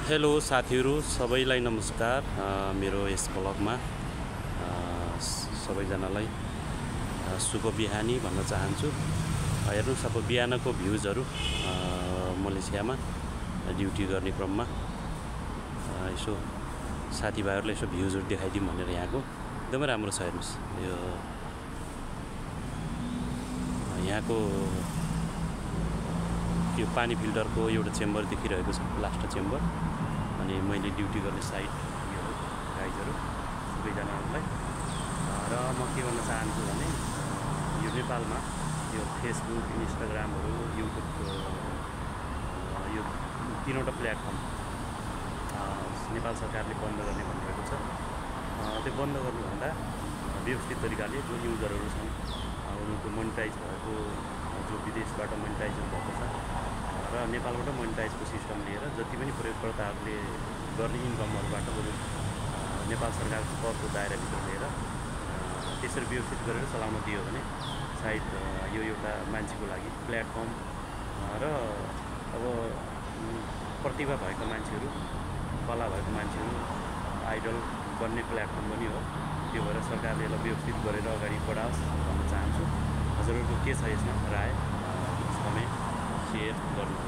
Hello साथीहरू सबैलाई नमस्कार। मेरो यस ब्लगमा सबैजनालाई शुभ बिहानी भन्न चाहन्छु। हेर्नुहोस् अब बिहानको भ्युजहरू मलेसियामा ड्युटी गर्ने क्रममा यसो साथीभाइहरूलाई यसो भ्युजहरू देखाइदिउँ भनेर यहाँको एकदमै राम्रो छ। हेर्नुहोस् यहाँको यो पानी फिल्टरको एउटा चेम्बर देखिरहेको छ, लास्ट चेम्बर। अनि मैले ड्युटी गर्ने साइट यो हो गाइजहरू सबैजनाहरूलाई। र म के भन्न चाहन्छु भने यो नेपालमा यो फेसबुक, इन्स्टाग्रामहरू, युट्युब, यो तीनवटा प्लेटफर्म नेपाल सरकारले बन्द गर्ने भनिरहेको छ। त्यो बन्द गर्नुभन्दा व्यवस्थित तरिकाले जो युजरहरू छन् उनीहरूको मोनिटाइज भएको, जो विदेशबाट मोनिटाइजर भएको छ र नेपालबाट मोनिटाइजको सिस्टम लिएर जति पनि प्रयोगकर्ताहरूले गर्ने इन्कमहरूबाट बरु नेपाल सरकारको करको दायराभित्र लिएर त्यसरी व्यवस्थित गरेर चलाउन दियो भने सायद यो एउटा मान्छेको लागि प्लेटफर्म र अब प्रतिभा भएको मान्छेहरू, कला भएको मान्छेहरू आइडल बन्ने प्लेटफर्म पनि हो। त्यो भएर सरकारले यसलाई व्यवस्थित गरेर अगाडि बढाओस् भन्न चाहन्छु। हजुरहरूको के छ यसमा राय? कमेन्ट, सेयर गर्नु।